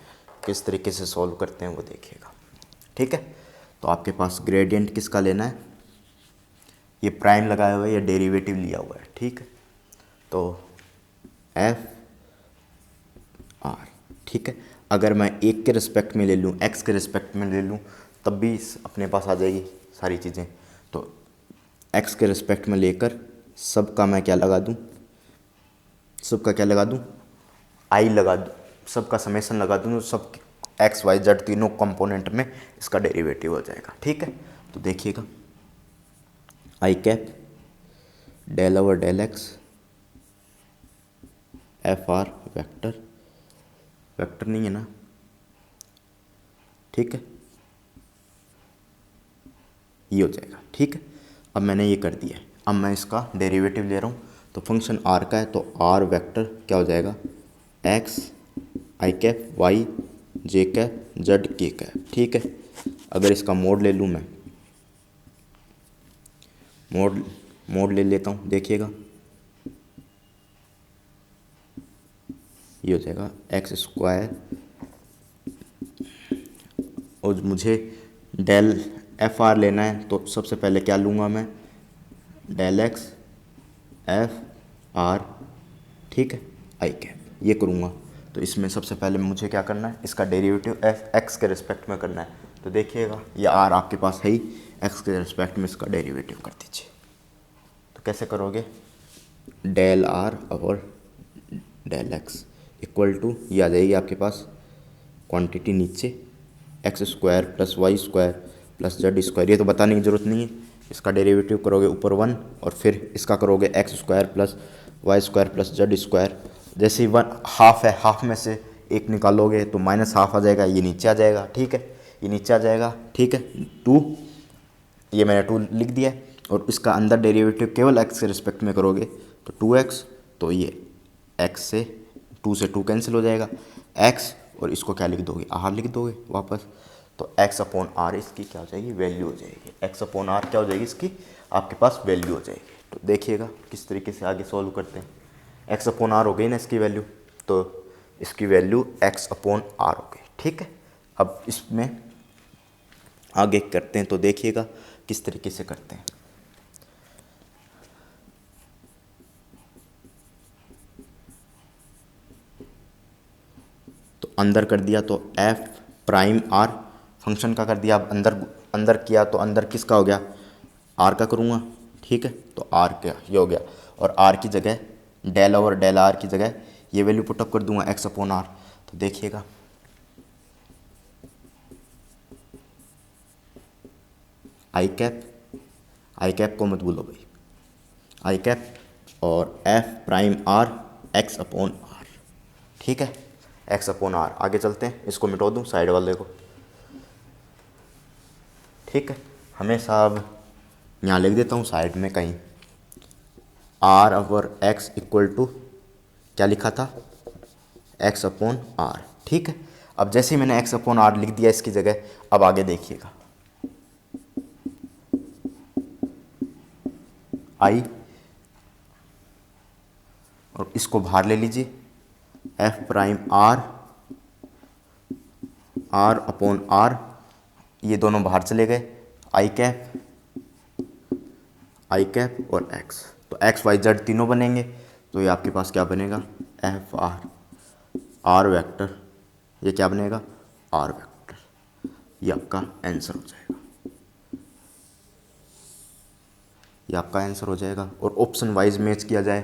Speaker 1: किस तरीके से सॉल्व करते हैं वो देखिएगा। ठीक है, तो आपके पास ग्रेडियंट किसका लेना है, ये प्राइम लगाया हुआ है या डेरिवेटिव लिया हुआ है। ठीक है, तो एफ आर, ठीक है, अगर मैं एक के रिस्पेक्ट में ले लूँ, एक्स के रिस्पेक्ट में ले लूँ, तब भी अपने पास आ जाएगी सारी चीज़ें। तो एक्स के रिस्पेक्ट में लेकर सबका मैं क्या लगा दूँ, सबका क्या लगा दूँ, आई लगा दूँ, सबका समेसन लगा दूँ, तो सब एक्स वाई जेड तीनों कंपोनेंट में इसका डेरिवेटिव हो जाएगा। ठीक है, तो देखिएगा, I cap del over del X F R vector, vector नहीं है ना, ठीक है, ये हो जाएगा। ठीक है, अब मैंने ये कर दिया है, अब मैं इसका डेरिवेटिव ले रहा हूँ, तो फंक्शन आर का है, तो आर वेक्टर क्या हो जाएगा, एक्स आई कैप वाई जे कैप जेड के कैप। ठीक है, अगर इसका मोड ले लूँ मैं, मोड ले लेता हूँ, देखिएगा ये हो जाएगा एक्स स्क्वायर, और मुझे डेल एफ आर लेना है, तो सबसे पहले क्या लूँगा मैं, डेल एक्स एफ आर, ठीक है, आई कैप, ये करूँगा। तो इसमें सबसे पहले मुझे क्या करना है, इसका डेरिवेटिव एफ एक्स के रिस्पेक्ट में करना है। तो देखिएगा, ये आर आपके पास है ही, एक्स के रिस्पेक्ट में इसका डेरिवेटिव कर दीजिए। तो कैसे करोगे, डेल आर और डेल एक्स इक्वल टू, ये आ जाएगी आपके पास क्वांटिटी नीचे, x square plus y square plus z square, ये तो बताने की ज़रूरत नहीं है, इसका डेरिवेटिव करोगे ऊपर 1, और फिर इसका करोगे x square plus y square plus z square. जैसे ही 1 हाफ है, हाफ में से एक निकालोगे तो माइनस हाफ आ जाएगा, ये नीचे आ जाएगा। ठीक है, ये नीचे आ जाएगा। ठीक है, 2, ये मैंने 2 लिख दिया है, और इसका अंदर डेरिवेटिव केवल एक्स के रिस्पेक्ट में करोगे तो 2x, तो ये एक्स से 2 से 2 कैंसिल हो जाएगा, x, और इसको क्या लिख दोगे, r लिख दोगे वापस, तो x अपॉन आर इसकी क्या हो जाएगी, वैल्यू हो जाएगी, x अपॉन आर क्या हो जाएगी इसकी, आपके पास वैल्यू हो जाएगी। तो देखिएगा किस तरीके से आगे सॉल्व करते हैं, x अपॉन आर हो गई ना इसकी वैल्यू, तो इसकी वैल्यू x अपॉन आर हो गई। ठीक है, अब इसमें आगे करते हैं, तो देखिएगा किस तरीके से करते हैं। तो अंदर कर दिया तो एफ प्राइम आर फंक्शन का कर दिया, अब अंदर किया तो अंदर किसका हो गया, आर का करूँगा। ठीक है, तो आर का ये हो गया, और आर की जगह डेल ओवर डेल आर की जगह ये वैल्यू पुटअप कर दूंगा एक्स अपॉन आर। तो देखिएगा, आई कैप को मत भूलो भाई, आई कैप और f prime r x upon r. ठीक है, एक्स अपॉन आर। आगे चलते हैं, इसको मिटा दूँ साइड वाले को। ठीक है, हमेशा अब यहाँ लिख देता हूँ साइड में कहीं, r over x equal to क्या लिखा था, एक्स अपॉन आर। ठीक है, अब जैसे ही मैंने एक्स अपॉन आर लिख दिया इसकी जगह, अब आगे देखिएगा, आई, और इसको बाहर ले लीजिए, f prime r, r upon r, ये दोनों बाहर चले गए, आई कैप और एक्स, तो एक्स वाई जेड तीनों बनेंगे, तो ये आपके पास क्या बनेगा, एफ आर वेक्टर, ये क्या बनेगा, आर वेक्टर, ये आपका आंसर हो जाएगा, ये आपका आंसर हो जाएगा। और ऑप्शन वाइज मैच किया जाए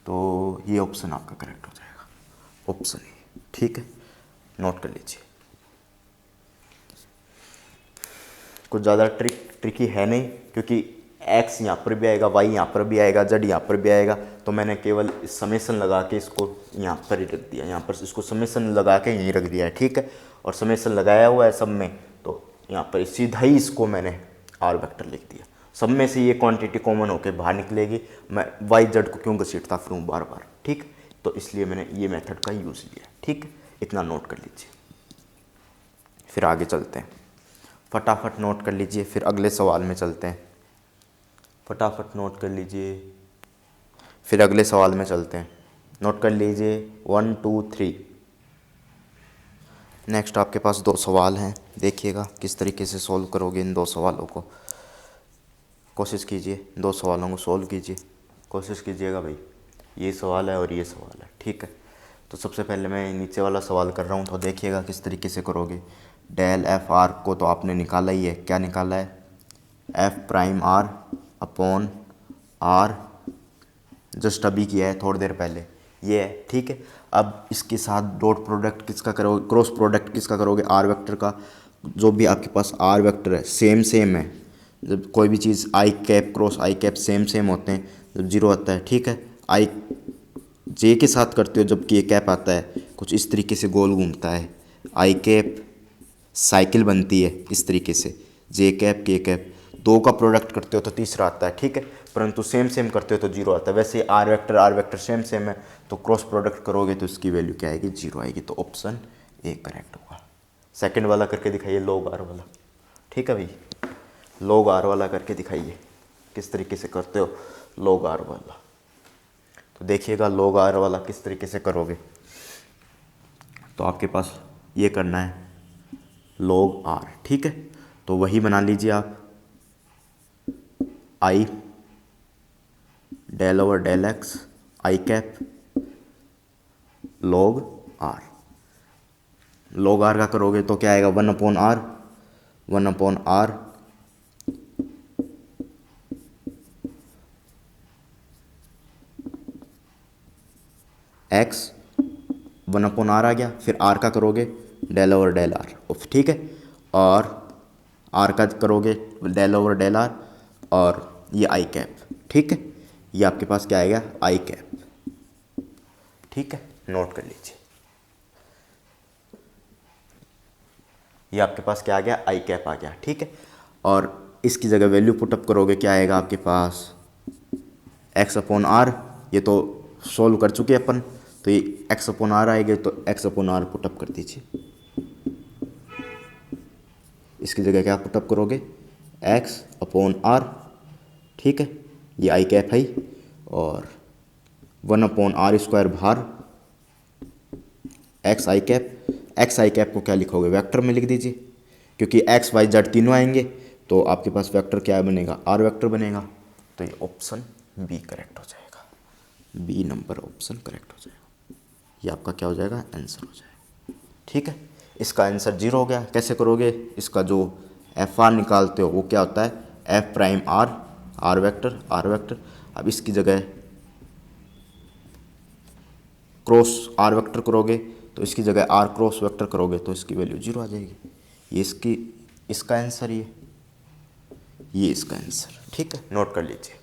Speaker 1: तो ये ऑप्शन आपका करेक्ट हो जाएगा, ऑप्शन ए। ठीक है, नोट कर लीजिए, कुछ ज़्यादा ट्रिकी है नहीं, क्योंकि एक्स यहाँ पर भी आएगा, वाई यहाँ पर भी आएगा, जेड यहाँ पर भी आएगा, तो मैंने केवल समेसन लगा के इसको यहाँ पर ही रख दिया, यहाँ पर इसको समेसन लगा के यहीं रख दिया है। ठीक है, और समेसन लगाया हुआ है सब में, तो यहाँ पर सीधा ही इसको मैंने आर वेक्टर लिख दिया। सब में से ये क्वांटिटी कॉमन होकर बाहर निकलेगी, मैं वाई जेड को क्यों घसीटता फिरूँ बार बार। ठीक, तो इसलिए मैंने ये मेथड का यूज़ लिया। ठीक, इतना नोट कर लीजिए। फिर आगे चलते हैं, फटाफट नोट कर लीजिए, फिर अगले सवाल में चलते हैं। फटाफट नोट कर लीजिए, फिर अगले सवाल में चलते हैं। नोट कर लीजिए 1 2 3। नेक्स्ट आपके पास 2 सवाल हैं, देखिएगा किस तरीके से सॉल्व करोगे इन 2 सवालों को। कोशिश कीजिए 2 सवालों को सॉल्व कीजिए, कोशिश कीजिएगा भाई। ये सवाल है और ये सवाल है, ठीक है। तो सबसे पहले मैं नीचे वाला सवाल कर रहा हूँ, तो देखिएगा किस तरीके से करोगे। डेल एफ आर को तो आपने निकाला ही है, क्या निकाला है? F prime r upon r, just अभी किया है थोड़ी देर पहले, ये है, ठीक है। अब इसके साथ डॉट प्रोडक्ट किसका करोगे, क्रॉस प्रोडक्ट किसका करोगे? आर वेक्टर का। जो भी आपके पास आर वेक्टर है सेम सेम है, जब कोई भी चीज़ आई कैप क्रॉस आई कैप सेम सेम होते हैं जब जीरो आता है, ठीक है। आई जे के साथ करते हो जब के कैप आता है, कुछ इस तरीके से गोल घूमता है, आई कैप साइकिल बनती है इस तरीके से, जे कैप के कैप। 2 का प्रोडक्ट करते हो तो तीसरा आता है, ठीक है। परंतु सेम सेम करते हो तो जीरो आता है। वैसे आर वेक्टर सेम सेम है, तो क्रॉस प्रोडक्ट करोगे तो इसकी वैल्यू क्या आएगी? जीरो आएगी। तो ऑप्शन ए करेक्ट होगा। सेकंड वाला करके दिखाइए, लॉग आर वाला, ठीक है भाई। लॉग आर वाला करके दिखाइए किस तरीके से करते हो लॉग आर वाला। तो देखिएगा लॉग आर वाला किस तरीके से करोगे। तो आपके पास ये करना है लॉग आर, ठीक है। तो वही बना लीजिए आप, I del over del x I cap log R. Log R का करोगे तो क्या आएगा? 1 upon R, 1 upon R X, 1 upon R आ गया। फिर आर का करोगे डेल ओवर डेल आर, ठीक है। और आर का करोगे डेल ओवर डेल आर, और ये आई कैप, ठीक है। ये आपके पास क्या आएगा? आई कैप, ठीक है। नोट कर लीजिए, ये आपके पास क्या आ गया? आई कैप आ गया, ठीक है। और इसकी जगह वैल्यू पुटअप करोगे, क्या आएगा आपके पास? एक्स अपॉन आर, ये तो सोल्व कर चुके अपन, तो ये एक्स अपॉन आर आएगा, तो एक्स अपॉन आर पुटअप कर दीजिए। इसकी जगह क्या पुटअप करोगे? एक्स अपॉन आर, ठीक है। ये आई कैप है, और 1 अपॉन आर स्क्वायर बाहर, एक्स आई कैप। एक्स आई कैप को क्या लिखोगे? वेक्टर में लिख दीजिए, क्योंकि एक्स वाई जेड तीनों आएंगे, तो आपके पास वेक्टर क्या बनेगा? आर वेक्टर बनेगा। तो ये ऑप्शन बी करेक्ट हो जाएगा, बी नंबर ऑप्शन करेक्ट हो जाएगा। ये आपका क्या हो जाएगा? आंसर हो जाएगा, ठीक है। इसका आंसर जीरो हो गया। कैसे करोगे? इसका जो एफ आर निकालते हो वो क्या होता है? F prime r, r vector, r vector. अब इसकी जगह क्रॉस आर वेक्टर करोगे, तो इसकी जगह आर क्रॉस वेक्टर करोगे तो इसकी वैल्यू जीरो आ जाएगी। ये इसका आंसर, ये इसका आंसर, ठीक है। नोट कर लीजिए,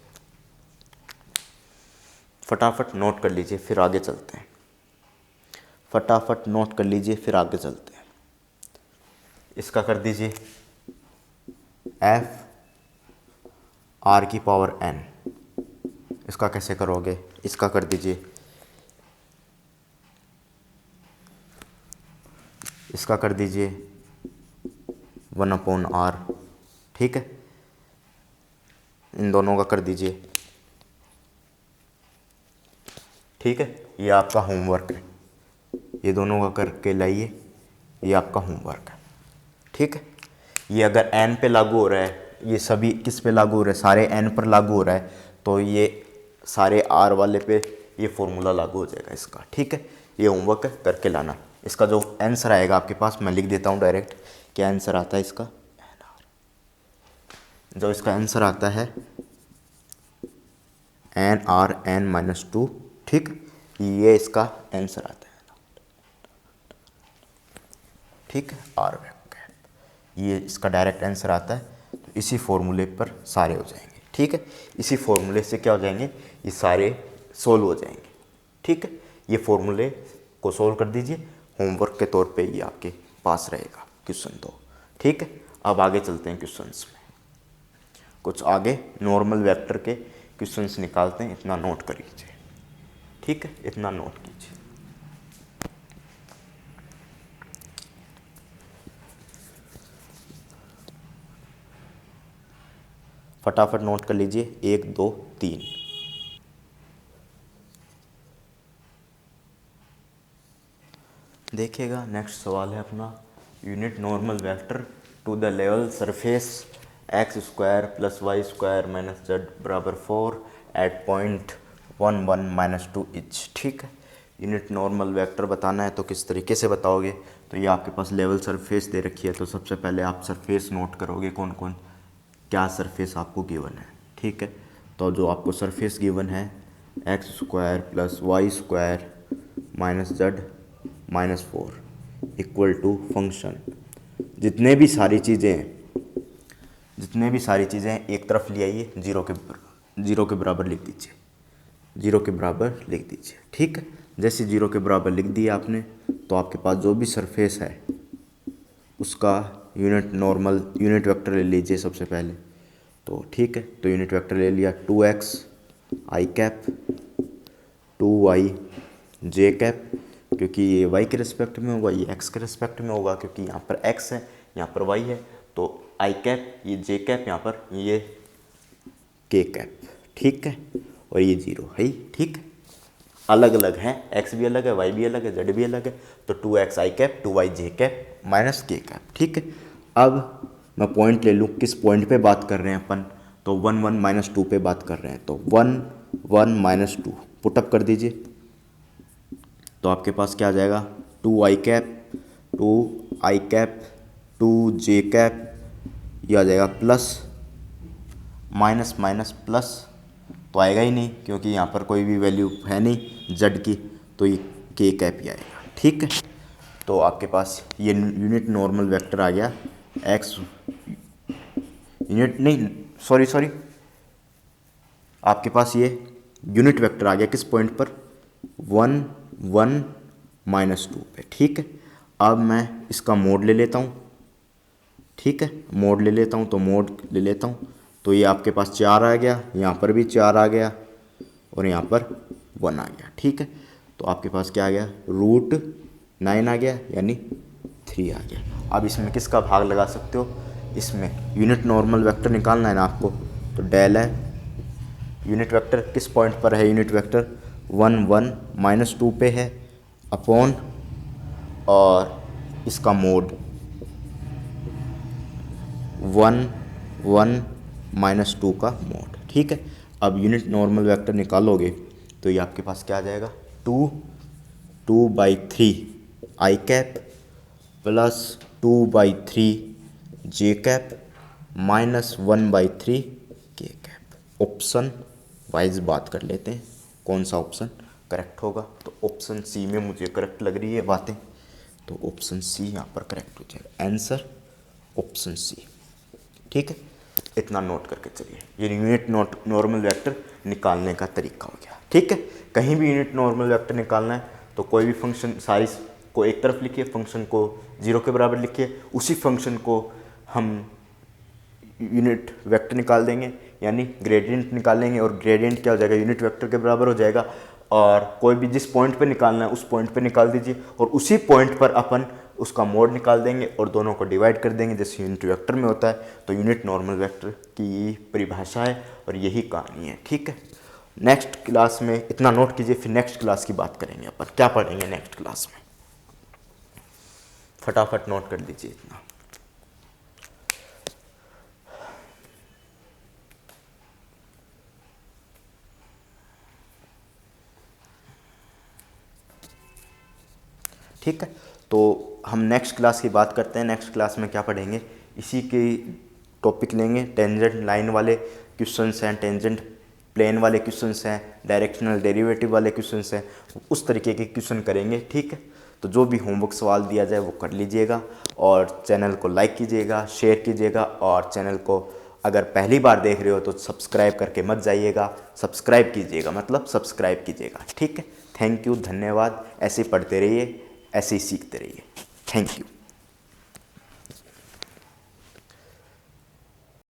Speaker 1: फटाफट नोट कर लीजिए, फिर आगे चलते हैं। फटाफट नोट कर लीजिए, फिर आगे चलते हैं। इसका कर दीजिए एफ आर की पावर एन। इसका कैसे करोगे? इसका कर दीजिए, इसका कर दीजिए 1 अपॉन आर, ठीक है। इन दोनों का कर दीजिए, ठीक है। ये आपका होमवर्क है, ये दोनों का करके लाइए, ये आपका होमवर्क है, ठीक है। ये अगर एन पे लागू हो रहा है, ये सभी किस पे लागू हो रहा है? सारे एन पर लागू हो रहा है, तो ये सारे आर वाले पे ये फॉर्मूला लागू हो जाएगा इसका, ठीक है। ये होमवर्क करके लाना। इसका जो आंसर आएगा आपके पास, मैं लिख देता हूँ डायरेक्ट, क्या आंसर आता है इसका। जो इसका आंसर आता है एन आर एन माइनस 2, ठीक, ये इसका आंसर आता है, ठीक है। आर कैप, ये इसका डायरेक्ट आंसर आता है। तो इसी फॉर्मूले पर सारे हो जाएंगे, ठीक है। इसी फॉर्मूले से क्या हो जाएंगे? ये सारे सोल्व हो जाएंगे, ठीक है। ये फॉर्मूले को सोल्व कर दीजिए, होमवर्क के तौर पे ये आपके पास रहेगा क्वेश्चन 2, ठीक है। अब आगे चलते हैं क्वेश्चंस में। कुछ आगे नॉर्मल वेक्टर के क्वेश्चंस निकालते हैं, इतना नोट कर लीजिए, ठीक है। इतना नोट कीजिए। फटाफट नोट कर लीजिए, 1 2 3। देखिएगा नेक्स्ट सवाल है अपना, unit normal vector to the level surface x square plus y square minus z बराबर 4 एट पॉइंट 1 1 माइनस 2 इच। ठीक है, यूनिट नॉर्मल वेक्टर बताना है तो किस तरीके से बताओगे। तो ये आपके पास लेवल सरफेस दे रखी है, तो सबसे पहले आप सरफेस नोट करोगे कौन कौन क्या सरफेस आपको गिवन है। ठीक है, तो जो आपको सरफेस गिवन है x square plus y square minus z minus 4 equal to function, जितने भी सारी चीज़ें एक तरफ ले आइए, जीरो के बराबर लिख दीजिए, जीरो के बराबर लिख दीजिए। ठीक है, जैसे जीरो के बराबर लिख दिया आपने, तो आपके पास जो भी सरफेस है उसका यूनिट वेक्टर ले लीजिए सबसे पहले। तो ठीक है, तो यूनिट वेक्टर ले लिया 2x आई कैप 2y जे कैप, क्योंकि ये y के रिस्पेक्ट में होगा, ये x के रिस्पेक्ट में होगा, क्योंकि यहाँ पर x है यहाँ पर y है, तो आई कैप ये जे कैप, यहाँ पर ये के कैप। ठीक है, और ये जीरो है। ठीक, अलग अलग हैं, x भी अलग है, y भी अलग है, z भी अलग है, तो 2x आई कैप 2y जे कैप माइनस के कैप। ठीक है, अब मैं पॉइंट ले लूँ, किस पॉइंट पे बात कर रहे हैं अपन, तो 1 1 माइनस 2 पे बात कर रहे हैं, तो 1 1 माइनस 2 पुटअप कर दीजिए, तो आपके पास क्या आ जाएगा 2 आई कैप 2 जे कैप, ये आ जाएगा प्लस माइनस माइनस प्लस, तो आएगा ही नहीं क्योंकि यहाँ पर कोई भी वैल्यू है नहीं जेड की, तो ये के कैप ही आएगा। ठीक है, तो आपके पास ये यूनिट नॉर्मल वेक्टर आ गया एक्स यूनिट नहीं सॉरी आपके पास ये यूनिट वेक्टर आ गया किस पॉइंट पर 1 1 माइनस 2 पे। ठीक है, अब मैं इसका मोड ले लेता हूँ। ठीक है, मोड ले लेता हूँ, तो मोड ले लेता हूँ, तो ये आपके पास 4 आ गया, यहाँ पर भी 4 आ गया और यहाँ पर 1 आ गया। ठीक है, तो आपके पास क्या आ गया √9 आ गया, यानी 3 आ गया। अब इसमें किसका भाग लगा सकते हो, इसमें यूनिट नॉर्मल वेक्टर निकालना है ना आपको, तो डेल है यूनिट वेक्टर किस पॉइंट पर है, यूनिट वेक्टर 1 1 माइनस 2 पे है, अपॉन और इसका मोड 1 1 माइनस 2 का मोड। ठीक है, अब यूनिट नॉर्मल वेक्टर निकालोगे तो ये आपके पास क्या आ जाएगा 2/3 आई कैप प्लस 2/3 जे कैप माइनस 1/3 के कैप। ऑप्शन वाइज बात कर लेते हैं कौन सा ऑप्शन करेक्ट होगा, तो ऑप्शन सी में मुझे करेक्ट लग रही है बातें, तो ऑप्शन सी यहाँ पर करेक्ट हो जाएगा, आंसर ऑप्शन सी। ठीक है, इतना नोट करके चलिए, ये यूनिट नॉर्मल वेक्टर निकालने का तरीका हो गया। ठीक है, कहीं भी यूनिट नॉर्मल वेक्टर निकालना है तो कोई भी फंक्शन साइज को एक तरफ लिखिए, फंक्शन को 0 के बराबर लिखिए, उसी फंक्शन को हम यूनिट वेक्टर निकाल देंगे, यानी ग्रेडियंट निकालेंगे, और ग्रेडियंट क्या हो जाएगा यूनिट वेक्टर के बराबर हो जाएगा। और कोई भी जिस पॉइंट पे निकालना है उस पॉइंट पे निकाल दीजिए, और उसी पॉइंट पर अपन उसका मोड निकाल देंगे और दोनों को डिवाइड कर देंगे जैसे यूनिट वेक्टर में होता है। तो यूनिट नॉर्मल वेक्टर की परिभाषा है और यही कहानी है। ठीक है, नेक्स्ट क्लास में इतना नोट कीजिए, फिर नेक्स्ट क्लास की बात करेंगे अपन क्या पढ़ेंगे नेक्स्ट क्लास में, फटाफट नोट कर लीजिए इतना। ठीक है, तो हम नेक्स्ट क्लास की बात करते हैं। नेक्स्ट क्लास में क्या पढ़ेंगे, इसी के टॉपिक लेंगे, टेंजेंट लाइन वाले क्वेश्चंस हैं, टेंजेंट प्लेन वाले क्वेश्चंस हैं, डायरेक्शनल डेरिवेटिव वाले क्वेश्चंस हैं, उस तरीके के क्वेश्चन करेंगे। ठीक है, तो जो भी होमवर्क सवाल दिया जाए वो कर लीजिएगा, और चैनल को लाइक कीजिएगा, शेयर कीजिएगा, और चैनल को अगर पहली बार देख रहे हो तो सब्सक्राइब करके मत जाइएगा, सब्सक्राइब कीजिएगा, मतलब सब्सक्राइब कीजिएगा। ठीक है, थैंक यू, धन्यवाद। ऐसे पढ़ते रहिए, ऐसे ही सीखते रहिए। Thank you.